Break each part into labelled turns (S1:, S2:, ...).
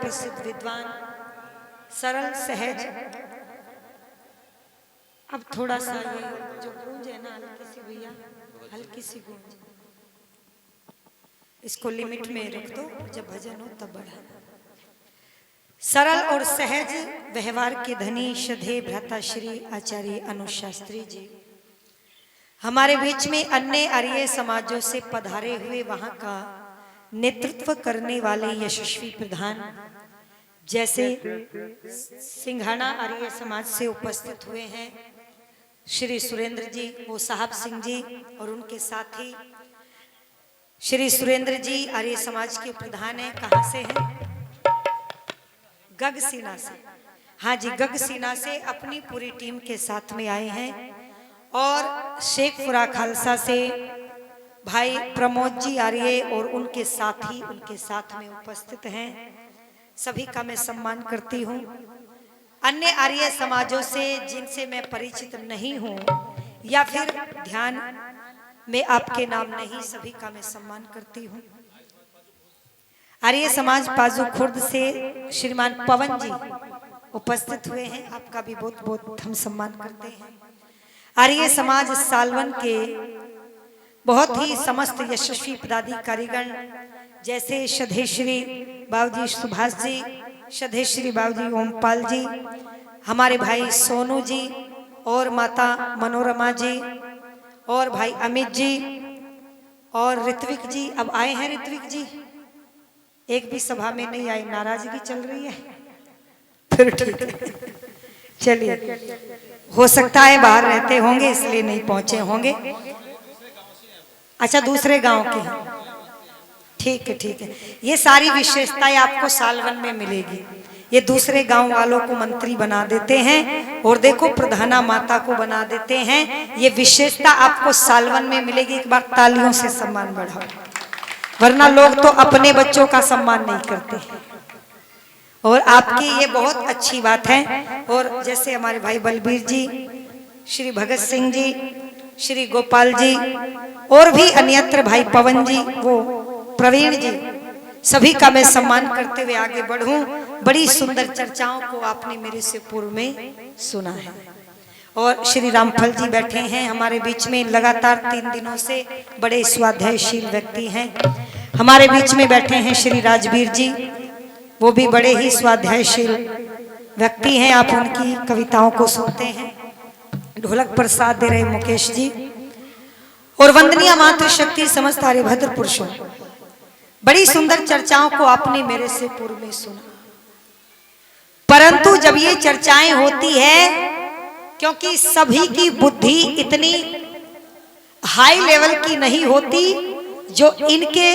S1: प्रसिद्ध विद्वान, सरल सहज। अब थोड़ा सा ये जो गूंज है ना, हल्की सी भैया, हल्की सी गूंज, इसको लिमिट में रख दो, जब भजन हो तब बढ़ा। सरल और सहज व्यवहार के धनी श्रद्धेय भ्राता श्री आचार्य अनुशास्त्री जी हमारे बीच में अन्य आर्य समाजों से पधारे हुए वहां का नेतृत्व करने वाले यशस्वी प्रधान, जैसे सिंघाना आर्य समाज से उपस्थित हुए हैं श्री सुरेंद्र जी, वो साहब सिंह जी, और उनके साथी श्री सुरेंद्र जी आर्य समाज के प्रधान हैं। कहां से हैं? गगसीना से। हाँ जी, गगसीना से अपनी पूरी टीम के साथ में आए हैं। और शेखपुरा खालसा से भाई प्रमोद जी आर्य और उनके साथी उनके साथ में उपस्थित हैं। सभी का मैं सम्मान करती हूँ। अन्य आर्य समाजों से जिनसे मैं परिचित नहीं हूँ या फिर ध्यान में आपके नाम नहीं, सभी का मैं सम्मान करती हूँ। आर्य समाज पाजू खुर्द से श्रीमान पवन जी उपस्थित हुए हैं, आपका भी बहुत बहुत हम सम्मान करते हैं। आर्य समाज सालवन के बहुत ही समस्त यशस्वी पदाधिकारीगण, जैसे श्रद्धेश्री बाबूजी सुभाष जी, श्रद्धेश्री बाबूजी ओमपाल जी, हमारे भाई सोनू जी और माता मनोरमा जी और भाई अमित जी और ऋत्विक जी। अब आए हैं ऋत्विक जी, एक भी सभा में नहीं आई, नाराजगी चल रही है, फिर ठीक है, चलिए, हो सकता है बाहर रहते होंगे इसलिए नहीं पहुंचे होंगे। अच्छा, दूसरे गांव के हैं, ठीक है ठीक है। ये सारी विशेषताएं आपको सालवन में मिलेगी। ये दूसरे गांव वालों को मंत्री बना देते हैं और देखो प्रधाना माता को बना देते हैं। ये विशेषता आपको सालवन में मिलेगी। एक बार तालियों से सम्मान बढ़ाओ, वरना लोग तो अपने बच्चों का सम्मान नहीं करते। और आपकी ये बहुत अच्छी बात है। और जैसे हमारे भाई बलबीर जी, श्री भगत सिंह जी, श्री गोपाल जी और भी अन्यत्र भाई पवन जी, वो प्रवीण जी, सभी का मैं सम्मान करते हुए आगे बढ़ूं। बड़ी सुंदर चर्चाओं को आपने मेरे से पूर्व में सुना है। और श्री रामफल जी बैठे हैं हमारे बीच में, लगातार 3 दिनों से बड़े स्वाध्यायशील व्यक्ति हैं। हमारे बीच में बैठे हैं श्री राजवीर जी, वो भी बड़े ही स्वाध्यायशील व्यक्ति हैं। आप उनकी कविताओं को सुनते हैं। ढोलक पर साथ दे रहे मुकेश जी। और वंदनीय मातृशक्ति समस्त आर्यभद्र पुरुषों, बड़ी सुंदर चर्चाओं को आपने मेरे से पूर्व में सुना। परंतु जब ये चर्चाएं होती है, क्योंकि सभी की बुद्धि इतनी हाई लेवल की नहीं होती जो इनके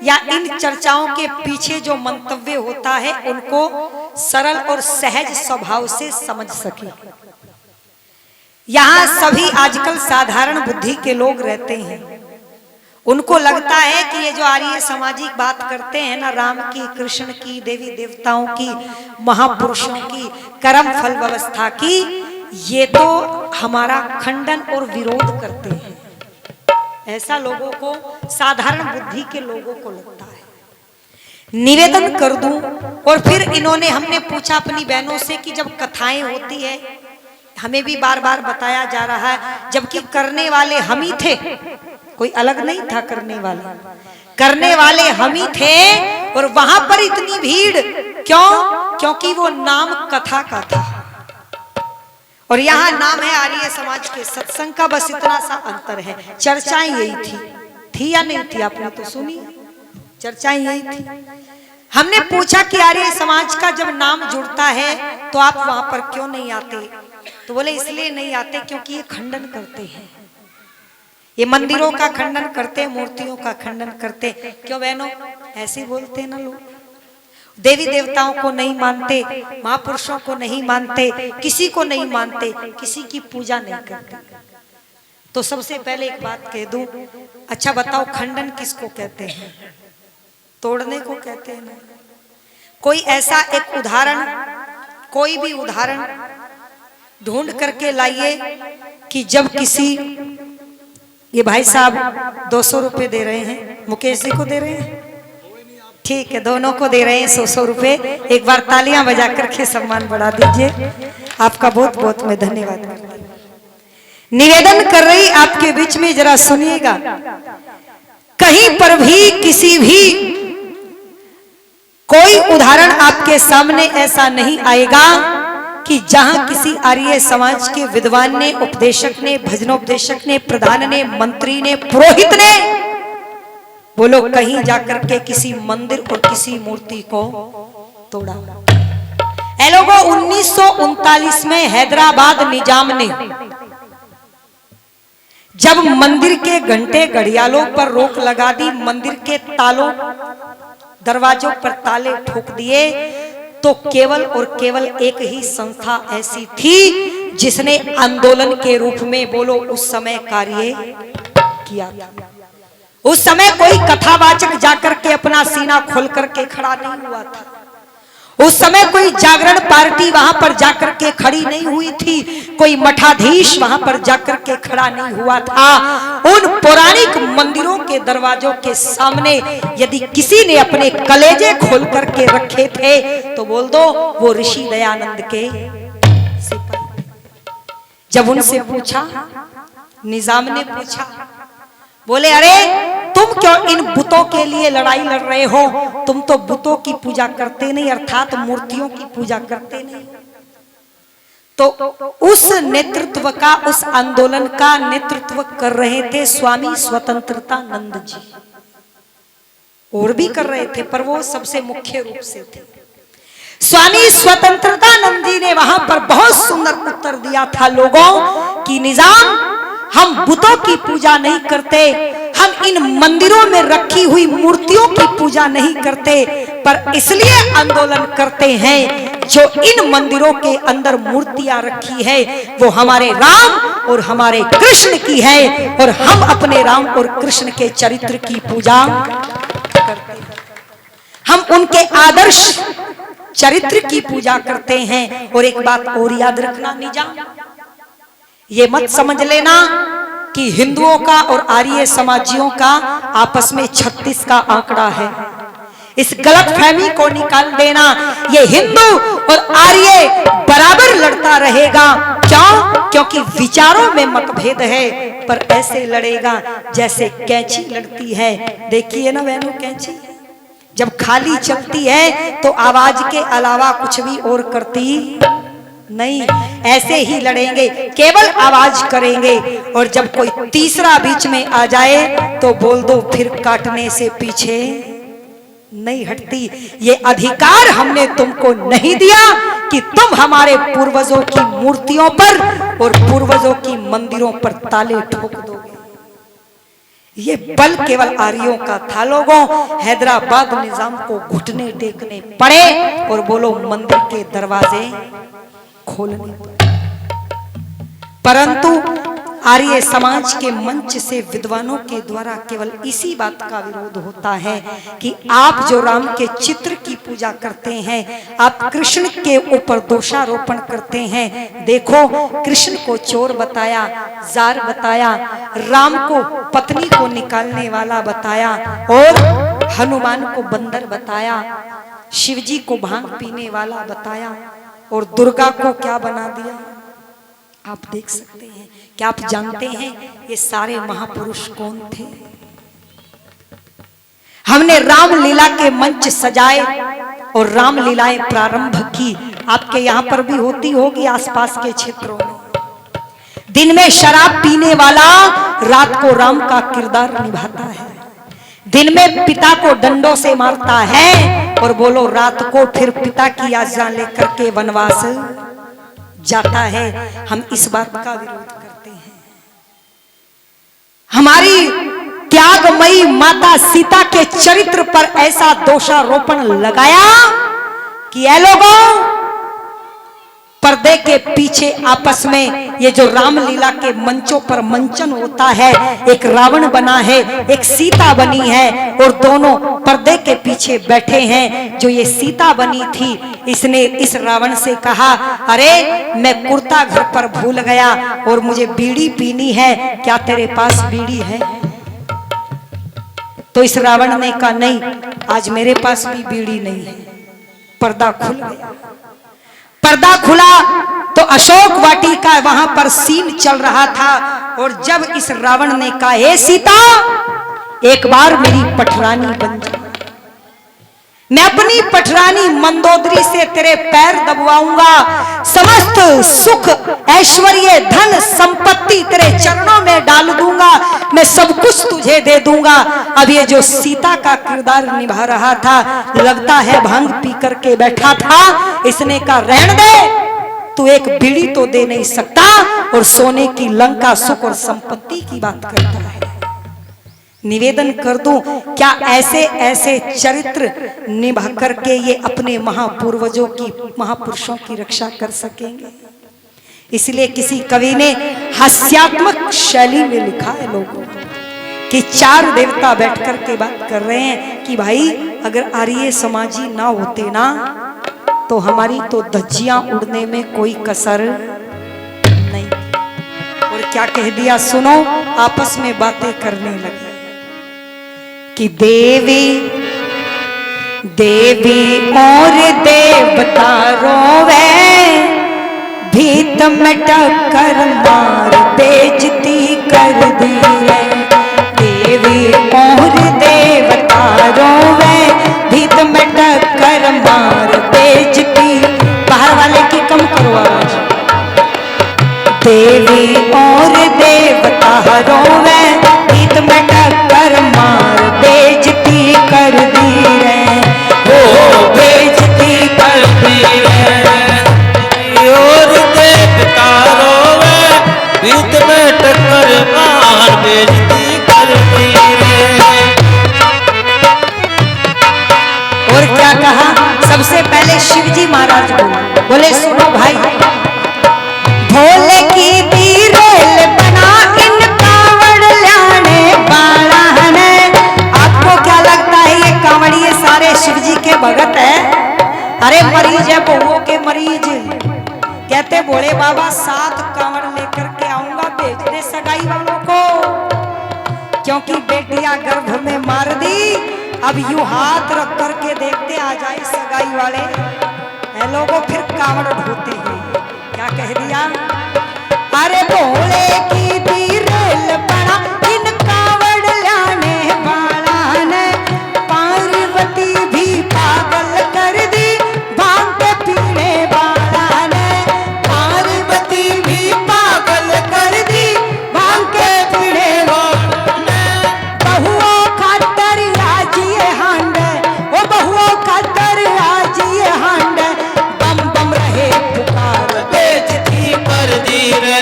S1: या इन चर्चाओं के पीछे जो मंतव्य होता है उनको सरल और सहज स्वभाव से समझ सके। यहाँ सभी आजकल साधारण बुद्धि के लोग रहते हैं। उनको लगता है कि ये जो आर्य सामाजिक बात करते हैं ना, राम की, कृष्ण की, देवी देवताओं की, महापुरुषों की, कर्म फल व्यवस्था की, ये तो हमारा खंडन और विरोध करते हैं। ऐसा लोगों को, साधारण बुद्धि के लोगों को लगता है। निवेदन कर दूं। और फिर इन्होंने, हमने पूछा अपनी बहनों से कि जब कथाएं होती है, हमें भी बार बार बताया जा रहा है, जबकि करने वाले हम ही थे, कोई अलग नहीं था करने वाला, करने वाले हम ही थे। और वहां पर इतनी भीड़ क्यों? क्योंकि वो नाम कथा का था। और यहाँ नाम है आर्य समाज के सत्संग का, बस इतना सा अंतर है। चर्चाएं यही थी या नहीं थी? आपने तो सुनी, चर्चाएं यही थी। हमने पूछा कि आर्य समाज का जब नाम जुड़ता है तो आप वहां पर क्यों नहीं आते? तो बोले इसलिए नहीं आते क्योंकि ये खंडन करते हैं, ये मंदिरों का खंडन करते हैं, मूर्तियों का खंडन करते। क्यों बहनों, ऐसे बोलते हैं ना लोग, देवी देवताओं को नहीं मानते, महापुरुषों को नहीं मानते, किसी को नहीं मानते, किसी की पूजा नहीं करते। तो सबसे पहले एक बात कह दूं, अच्छा बताओ खंडन किसको कहते हैं? तोड़ने को कहते हैं ना। कोई ऐसा एक उदाहरण, कोई भी उदाहरण ढूंढ करके लाइए कि जब किसी, ये भाई साहब 200 रुपए दे रहे हैं, मुकेश जी को दे रहे हैं, ठीक है, दोनों को दे रहे हैं 100 रुपए। एक बार तालियां बजा करके सम्मान बढ़ा दीजिए। आपका बहुत बहुत मैं धन्यवाद करती हूँ। निवेदन कर रही आपके बीच में, जरा सुनिएगा। कहीं पर भी किसी भी कोई उदाहरण आपके सामने ऐसा नहीं आएगा कि जहां किसी आर्य समाज के विद्वान ने, उपदेशक ने, भजनोपदेशक ने, प्रधान ने, मंत्री ने, पुरोहित ने, वो लोग कहीं जाकर के किसी मंदिर और किसी मूर्ति को तोड़ा। ए लोगों, 1939 में हैदराबाद निजाम ने जब मंदिर के घंटे घड़ियालों पर रोक लगा दी, मंदिर के तालों दरवाजों पर ताले ठोक दिए, तो केवल और केवल एक ही संस्था ऐसी थी जिसने आंदोलन के रूप में, बोलो, उस समय कार्य किया था। उस समय कोई कथावाचक जाकर के अपना सीना खोल करके खड़ा नहीं हुआ था। उस समय कोई जागरण पार्टी वहां पर जाकर के खड़ी नहीं हुई थी। कोई मठाधीश वहां पर जाकर के खड़ा नहीं हुआ था। उन पौराणिक मंदिरों के दरवाजों के सामने यदि किसी ने अपने कलेजे खोल करके रखे थे तो बोल दो वो ऋषि दयानंद के सिपाही। जब उनसे पूछा, निजाम ने पूछा, बोले अरे तुम क्यों इन बुतों के लिए लड़ाई लड़ रहे हो? तुम तो बुतों की पूजा करते नहीं, अर्थात मूर्तियों की पूजा करते नहीं। तो उस नेतृत्व का, उस आंदोलन का नेतृत्व कर रहे थे स्वामी स्वतंत्रतानंद जी। और भी कर रहे थे पर वो सबसे मुख्य रूप से थे। स्वामी स्वतंत्रतानंद जी ने वहां पर बहुत सुंदर उत्तर दिया था लोगों कि निजाम, हम बुतों की पूजा नहीं करते, हम इन मंदिरों में रखी हुई मूर्तियों की पूजा नहीं करते, पर इसलिए आंदोलन करते हैं जो इन मंदिरों के अंदर मूर्तियां रखी है वो हमारे राम और हमारे कृष्ण की है, और हम अपने राम और कृष्ण के चरित्र की पूजा करते हैं। हम उनके आदर्श चरित्र की पूजा करते हैं। और एक बात और याद रखना निजाम, ये मत समझ लेना कि हिंदुओं का और आर्य समाजियों का आपस में 36 का आंकड़ा है। इस गलतफहमी को निकाल देना। ये हिंदू और आर्य बराबर लड़ता रहेगा। क्यों? क्योंकि विचारों में मतभेद है, पर ऐसे लड़ेगा जैसे कैंची लड़ती है। देखिए ना बहनों, कैंची जब खाली चलती है तो आवाज के अलावा कुछ भी और करती नहीं, ऐसे ही लड़ेंगे, केवल आवाज करेंगे। और जब कोई तीसरा बीच में आ जाए तो बोल दो फिर काटने से पीछे नहीं हटती। ये अधिकार हमने तुमको नहीं दिया कि तुम हमारे पूर्वजों की मूर्तियों पर और पूर्वजों की मंदिरों पर ताले ठोक दोगे। ये बल केवल आर्यों का था लोगों। हैदराबाद निजाम को घुटने टेकने पड़े और बोलो मंदिर के दरवाजे खोलने पड़े। परंतु आर्य समाज के मंच से विद्वानों के द्वारा केवल इसी बात का विरोध होता है कि आप जो राम के चित्र की पूजा करते हैं, आप कृष्ण के ऊपर दोषारोपण करते हैं। देखो, कृष्ण को चोर बताया, जार बताया, राम को पत्नी को निकालने वाला बताया, और हनुमान को बंदर बताया, शिवजी को भांग पीने वाला बताया, और दुर्गा को क्या बना दिया आप देख सकते हैं। क्या आप जानते हैं ये सारे महापुरुष कौन थे? हमने रामलीला के मंच सजाए और रामलीलाएं प्रारंभ की। आपके यहाँ पर भी होती होगी आसपास के क्षेत्रों में। दिन में शराब पीने वाला रात को राम का किरदार निभाता है। दिन में पिता को डंडों से मारता है और बोलो रात को फिर पिता की आज्ञा लेकर के वनवास जाता है। हम इस बात का विरोध करते हैं। हमारी त्यागमयी माता सीता के चरित्र पर ऐसा दोषारोपण लगाया कि ये लोगों, पर्दे के पीछे आपस में ये जो रामलीला के मंचों पर मंचन होता है, एक रावण बना है, एक सीता बनी है, और दोनों पर्दे के पीछे बैठे हैं। जो ये सीता बनी थी, इसने इस रावण से कहा, अरे मैं कुर्ता घर पर भूल गया और मुझे बीड़ी पीनी है, क्या तेरे पास बीड़ी है? तो इस रावण ने कहा नहीं, आज मेरे पास भी बीड़ी नहीं है। पर्दा खुल गया। पर्दा खुला तो अशोक वाटिका वहां पर सीन चल रहा था। और जब इस रावण ने कहा, हे सीता, एक बार मेरी पठरानी बन जा, मैं अपनी पठरानी मंदोदरी से तेरे पैर दबवाऊंगा, समस्त सुख ऐश्वर्य धन संपत्ति तेरे चरणों में डाल दूंगा, मैं सब कुछ तुझे दे दूंगा। अब ये जो सीता का किरदार निभा रहा था, लगता है भांग पी करके बैठा था। इसने कहा, रहने दे, तू एक बीड़ी तो दे नहीं सकता और सोने की लंका सुख और संपत्ति की बात करता है। निवेदन कर दूं, क्या ऐसे ऐसे चरित्र निभा करके ये अपने महापूर्वजों की, महापुरुषों की रक्षा कर सकेंगे? इसलिए किसी कवि ने हास्यात्मक शैली में लिखा है लोगों कि चार देवता बैठ कर के बात कर रहे हैं कि भाई अगर आर्य समाजी ना होते ना, तो हमारी तो धज्जियां उड़ने में कोई कसर नहीं। और क्या कह दिया सुनो, आपस में बातें करने लगे कि देवी देवी और देवता रोवे, भीत में टक्कर मार बेइज्जती कर दी रे। देवी और देवता रोवे, भीत में टक्कर मार बेइज्जती। बाहर वाले की कम करो आवाज। देवी और देवता रोवे, भीत में टक्कर मार बेइज्जती कर दी रे।
S2: ओ बेइज्जती कर दी रे। और देवता रोवे, भीत में टक्कर मार बेइज्जती कर दी रे।
S1: और क्या कहा? सबसे पहले शिवजी महाराज बोले, सुनो भाई, भोले की बीरेल बना इन कांवड़ लाने वाला है। आपको क्या लगता है ये कांवड़िए सारे शिवजी के भगत है? अरे मरीज है, बहुओं के मरीज। कहते भोले बाबा 7 कांवड़ लेकर के आऊंगा, भेज दे सगाई वालों को, क्योंकि बेटियां गर्भ में मार दी। अब यूं हाथ रख करके देखते आ जाए सगाई वाले, है लोगों फिर कांवड़ ढोते हैं। क्या कह दिया? अरे भोले की बीरेल बना इन कांवड़ लाने वाला ने, पार्वती भी पागल कर दी भांग के पीने वाला ने। पार्वती भी पागल कर दी भांग के पीने वाला ने। बहुओं खातर आज ये हांड, ओ बहुओं खातर आज ये हांड, बम बम रहे पुकार
S2: बेइज्जती कर दी रे।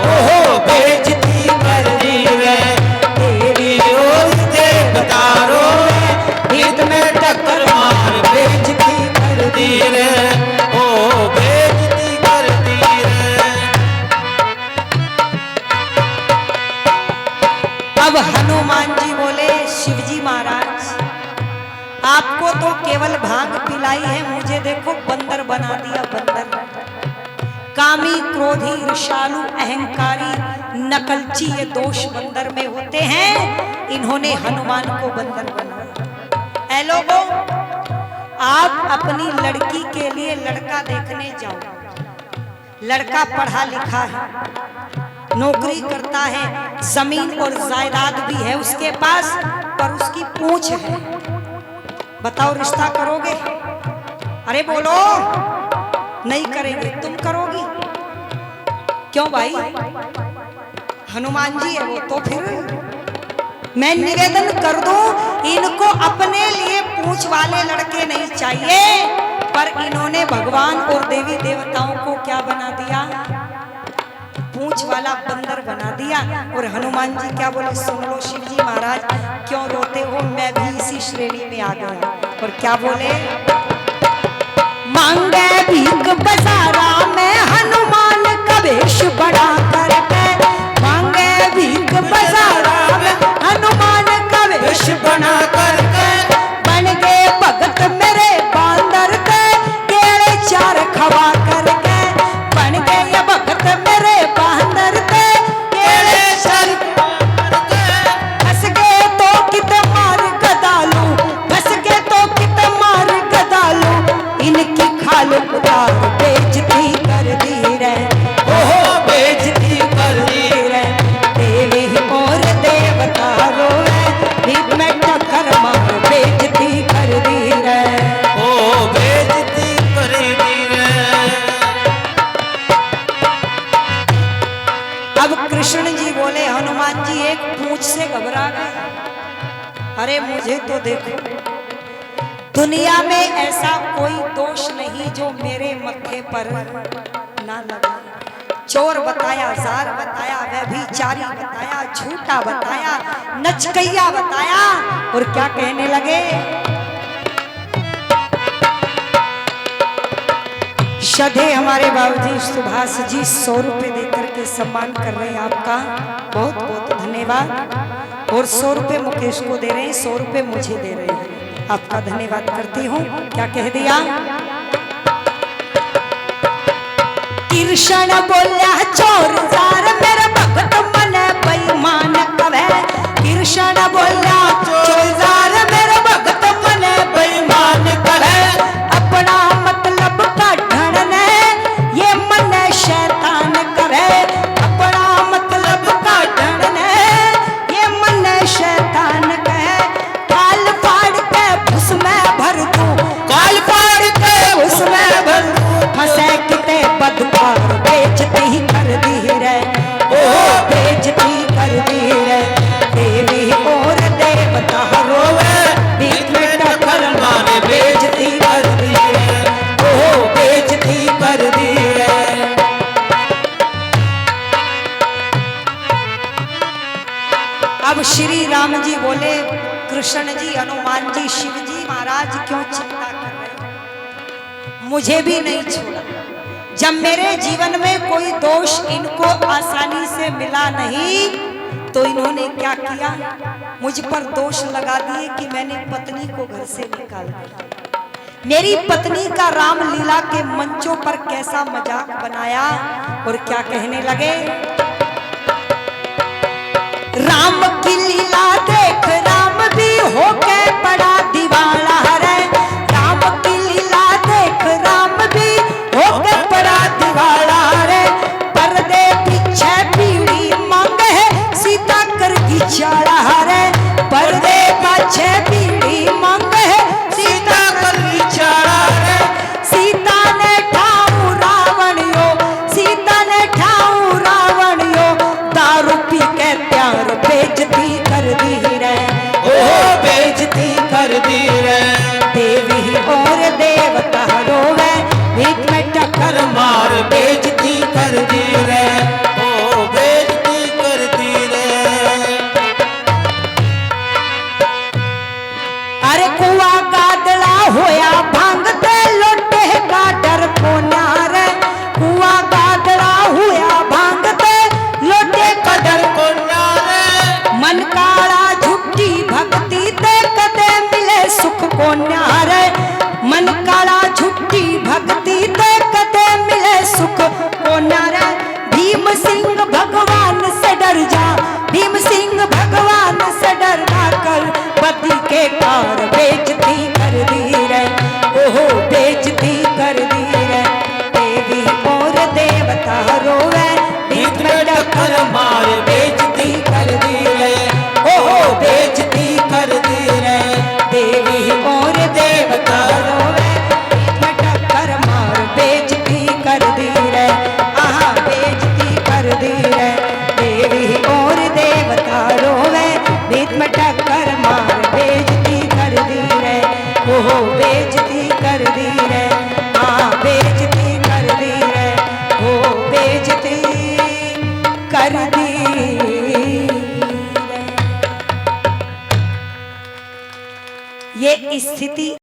S1: ओहो बेइज्जती कर दी रे।
S2: देवी और देवता रोवे, भीत में टक्कर मार
S1: बेइज्जती कर
S2: दी रे। ओ बेइज्जती कर दी रे।
S1: अब हनुमान जी बोले, शिवजी महाराज, आपको तो केवल भांग पिलाई है, मुझे देखो बंदर बना दिया। बंदर कामी, क्रोधी, ईर्ष्यालु, अहंकारी, नकलची, ये दोष बंदर में होते हैं। इन्होंने हनुमान को बंदर बनाया। ऐ लोगों, आप अपनी लड़की के लिए लड़का देखने जाओ। लड़का पढ़ा लिखा है, नौकरी करता है, जमीन और जायदाद भी है उसके पास, पर उसकी पूंछ है। बताओ रिश्ता करोगे? अरे बोलो, नहीं करेंगे। तुम करोगी? क्यों भाई? हनुमान जी है वो, तो फिर मैं निवेदन कर दूं, इनको अपने लिए पूंछ वाले लड़के नहीं चाहिए, पर इन्होंने भगवान और देवी देवताओं को क्या बना दिया? पूंछ वाला बंदर बना दिया। और हनुमान जी क्या बोले? सुन लो शिवजी महाराज, क्यों रोते हो? मैं भी इसी श्रेणी में आ गया। और क्या बोले? मांगे भीख बाजारा में हनुमान का वेश बड़ा करके, मांगे भीख बाजारा में हनुमान का वेश बना करके, बन गए भगत मेरे बांदर के, केले 4 खवा करके, बन गए भगत मेरे बांदर के, केले 4 हंस गए तो कित मार काल उतार बेइज्जती कर दी रे,
S2: ओहो बेइज्जती कर दी रे।
S1: देवी और देवता रोवे, भीख में टक्कर मार बेइज्जती कर दी रे।
S2: ओ बेइज्जती कर दी रे।
S1: अब कृष्ण जी बोले, हनुमान जी एक पूंछ से घबरा गए। अरे मुझे तो देखो, दुनिया में ऐसा कोई दोष नहीं जो मेरे मत्थे पर ना लगे। चोर बताया, जार बताया, व्यभिचारी बताया, झूठा बताया, नचकैया बताया, और क्या कहने लगे, श्रद्धे हमारे बाबूजी सुभाष जी 100 रुपए देकर के सम्मान कर रहे हैं आपका, बहुत बहुत धन्यवाद। और 100 रुपए मुकेश को दे रहे हैं, 100 रुपए मुझे दे रहे हैं, आपका धन्यवाद करती हूँ। क्या कह दिया, कृष्ण बोल्या चोर जार मेरे भगत मन बेईमान कवे, कृष्ण बोल्या चोर जार मेरे भगत मन बेईमान कवे, अपना मतलब का ढड़ने ये मन शैतान करे, अपना मतलब का ढड़ने ये मन शैतान कहे, काल फाड़ के उसमें भर दूं, काल फाड़ के उसमें भर दूं, फंसे किते बदकार बेइज्जती कर दी रे, ओ बेइज्जती कर दी रे। देवी और देवता रोवे, भीख में टक्कर मारे बेइज्जती कर दी रे, ओ बेइज्जती कर दी रे। अब श्री राम जी बोले, कृष्ण जी, हनुमान जी, शिव जी महाराज क्यों चिंता कर रहे हैं, मुझे भी नहीं छोड़ा। जब मेरे जीवन में कोई दोष इनको आसानी से मिला नहीं, तो इन्होंने क्या किया, मुझ पर दोष लगा दिए कि मैंने पत्नी को घर से निकाल दिया। मेरी पत्नी का रामलीला के मंचों पर कैसा मजाक बनाया, और क्या कहने लगे, राम की लीला देख राम भी होके बड़ा दीवाना रे, राम की लीला देख राम भी होके बड़ा दीवाना रे, पर्दे पीछे पीढ़ी मांगे है सीता कर घिचाड़ा रे, पर्दे पीछे पीढ़ी मांगे है सीता कर घिचाड़ा रे, सीता ने ठाऊ रावण यो, सीता ने ठाऊ रावण यो, दारू पी के प्यार बेइज्जती कर दी रे,
S2: ओहो बेइज्जती कर दी रे।
S1: देवी और देवता रोवे, भीख में टक्कर
S2: मार बेइज्जती कर दी रे, ओ बेइज्जती कर दी रे।
S1: अरे कुआ गादड़ा होया भांगते लोटे का डर को न्यारे, कुआ गादड़ा होया भांगते लोटे का डर को न्यारे, मन काला झुट्टी भक्ति ते कदे मिले सुख को न्यारे, मन काला झुट्टी भक्ति ते कदे मिले सुख को न्यारे। भीम सिंह भगवान से डर जा, भीम सिंह भगवान से डर ना कर, पति के कार बेइज्जती कर दी रे, ओहो बेइज्जती कर दी रे। देवी और देवता रोवे, भीख में टक्कर मार बेइज्जती कर दी रे, ओहो बेइज्जती कर दी रे। देवी और देवता रोवे, भीख में टक्कर मार बेइज्जती कर दी रे, आहा बेइज्जती कर दी रे। देवी और देवता रोवे, भीख में टक्कर मार बेइज्जती कर दी रे, ओहो बेइज्जती कर दी रे, हाँ बेइज्जती कर दी रे, ओ बेइज्जती कर दी रे। ये स्थिति